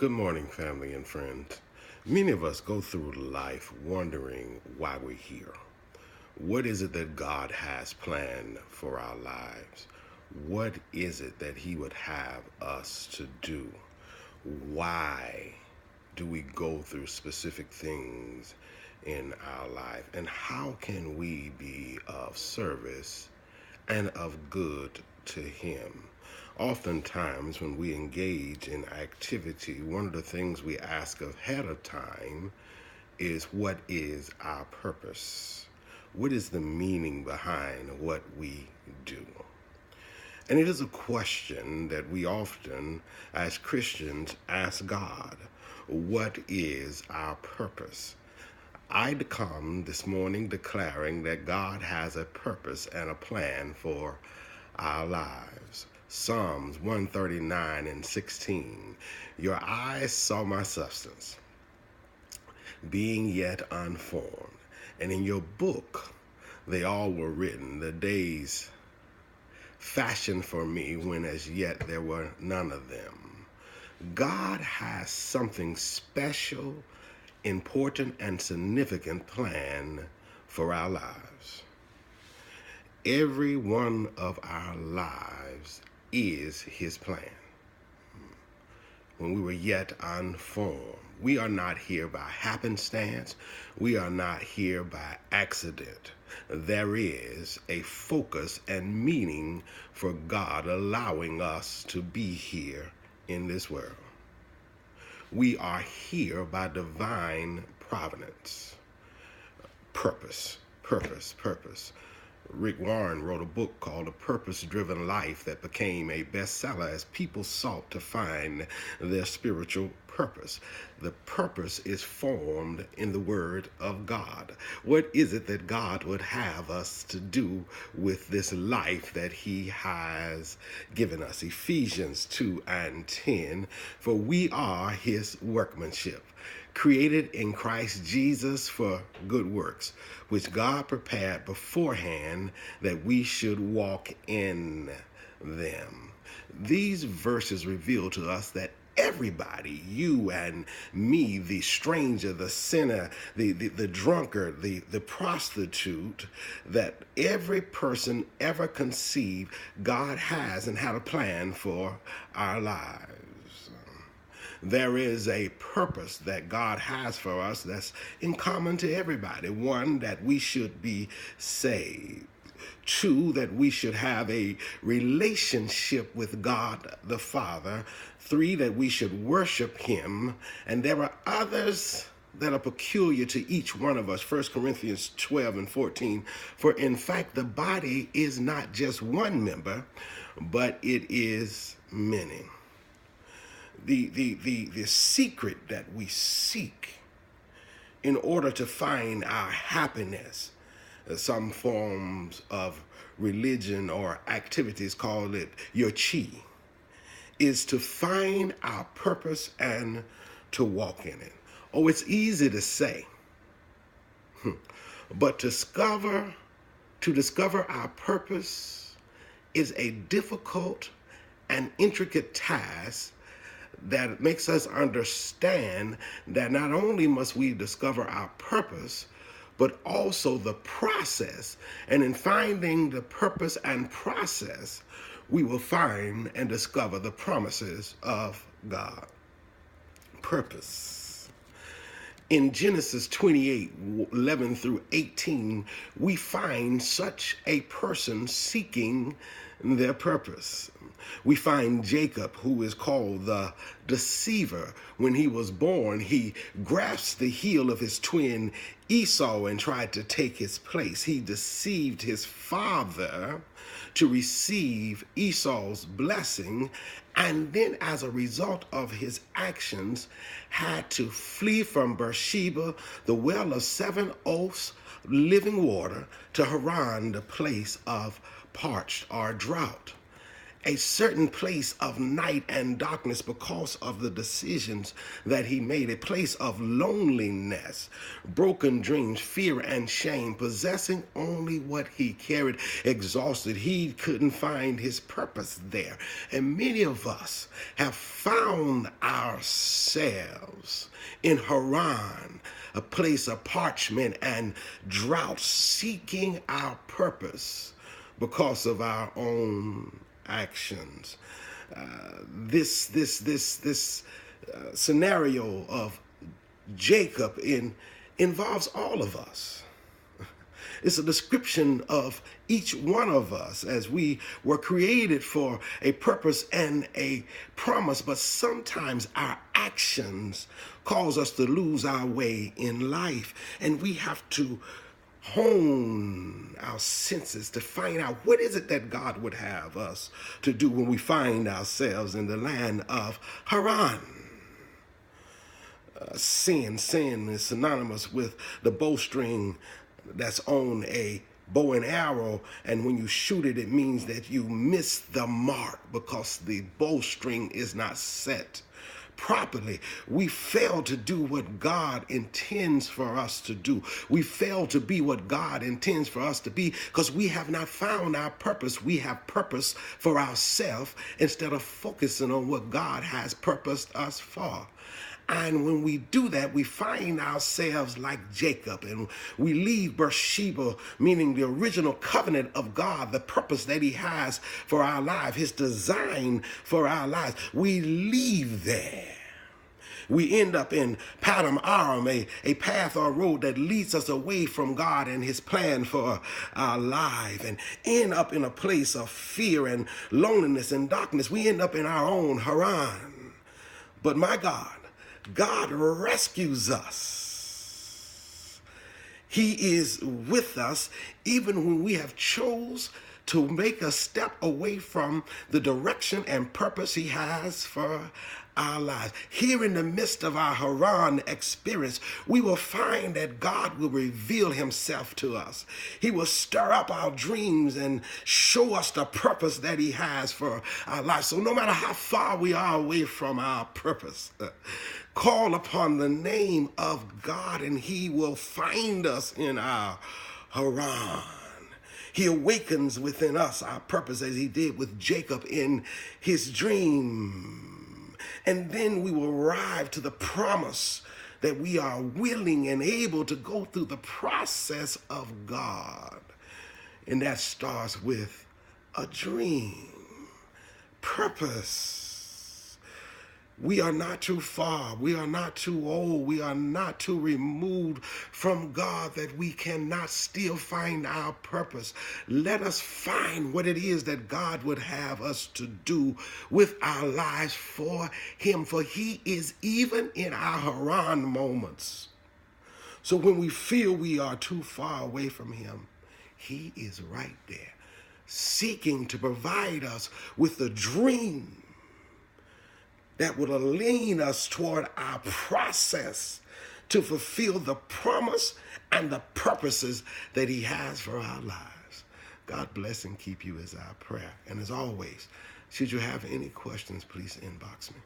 Good morning, family and friends. Many of us go through life wondering why we're here. What is it that God has planned for our lives? What is it that He would have us to do? Why do we go through specific things in our life? And how can we be of service and of good to Him? Oftentimes, when we engage in activity, one of the things we ask ahead of time is, what is our purpose? What is the meaning behind what we do? And it is a question that we often, as Christians, ask God. What is our purpose? I come this morning declaring that God has a purpose and a plan for our lives. Psalms 139:16. Your eyes saw my substance, being yet unformed. And in your book, they all were written, the days fashioned for me when as yet there were none of them. God has something special, important, and significant plan for our lives. Every one of our lives is His plan. When we were yet unformed, we are not here by happenstance. We are not here by accident. There is a focus and meaning for God allowing us to be here in this world. We are here by divine providence. Purpose. Rick Warren wrote a book called A Purpose-Driven Life that became a bestseller as people sought to find their spiritual purpose. The purpose is formed in the Word of God. What is it that God would have us to do with this life that He has given us? Ephesians 2:10, for we are His workmanship, created in Christ Jesus for good works, which God prepared beforehand that we should walk in them. These verses reveal to us that everybody, you and me, the stranger, the sinner, the drunkard, the prostitute, that every person ever conceived, God has and had a plan for our lives. There is a purpose that God has for us that's in common to everybody. One, that we should be saved. Two, that we should have a relationship with God the Father. Three, that we should worship Him. And there are others that are peculiar to each one of us. 1 Corinthians 12:14. For in fact, the body is not just one member, but it is many. The secret that we seek in order to find our happiness, some forms of religion or activities call it your chi, is to find our purpose and to walk in it. Oh, it's easy to say, but to discover our purpose is a difficult and intricate task that makes us understand that not only must we discover our purpose, but also the process. And in finding the purpose and process, we will find and discover the promises of God. Purpose. In Genesis 28:11-18, we find such a person seeking their purpose. We find Jacob, who is called the deceiver. When he was born, he grasped the heel of his twin Esau and tried to take his place. He deceived his father to receive Esau's blessing, and then as a result of his actions had to flee from Beersheba, the well of 7 oaks, living water, to Haran, the place of parched or drought. a certain place of night and darkness because of the decisions that he made, a place of loneliness, broken dreams, fear and shame, possessing only what he carried, exhausted. He couldn't find his purpose there. And many of us have found ourselves in Haran, a place of parchment and drought, seeking our purpose because of our own actions. This scenario of Jacob involves all of us. It's a description of each one of us as we were created for a purpose and a promise, but sometimes our actions cause us to lose our way in life, and we have to hone our senses to find out what is it that God would have us to do when we find ourselves in the land of Haran. Sin is synonymous with the bowstring that's on a bow and arrow, and when you shoot it, it means that you miss the mark because the bowstring is not set properly. We fail to do what God intends for us to do. We fail to be what God intends for us to be because we have not found our purpose. We have purpose for ourselves instead of focusing on what God has purposed us for. And when we do that, we find ourselves like Jacob, and we leave Beersheba, meaning the original covenant of God, the purpose that he has for our life, his design for our lives. We leave there. We end up in Padam Aram, a path or road that leads us away from God and his plan for our life, and end up in a place of fear and loneliness and darkness. We end up in our own Haran. But my God rescues us. He is with us even when we have chose to make a step away from the direction and purpose he has for our lives. Here in the midst of our Haran experience, we will find that God will reveal himself to us. He will stir up our dreams and show us the purpose that he has for our lives. So no matter how far we are away from our purpose, call upon the name of God and he will find us in our Haran. He awakens within us our purpose as he did with Jacob in his dream. And then we will arrive to the promise that we are willing and able to go through the process of God. And that starts with a dream, purpose. We are not too far. We are not too old. We are not too removed from God that we cannot still find our purpose. Let us find what it is that God would have us to do with our lives for him. For he is even in our Haran moments. So when we feel we are too far away from him, he is right there, seeking to provide us with the dream that will lean us toward our process to fulfill the promise and the purposes that he has for our lives. God bless and keep you is our prayer. And as always, should you have any questions, please inbox me.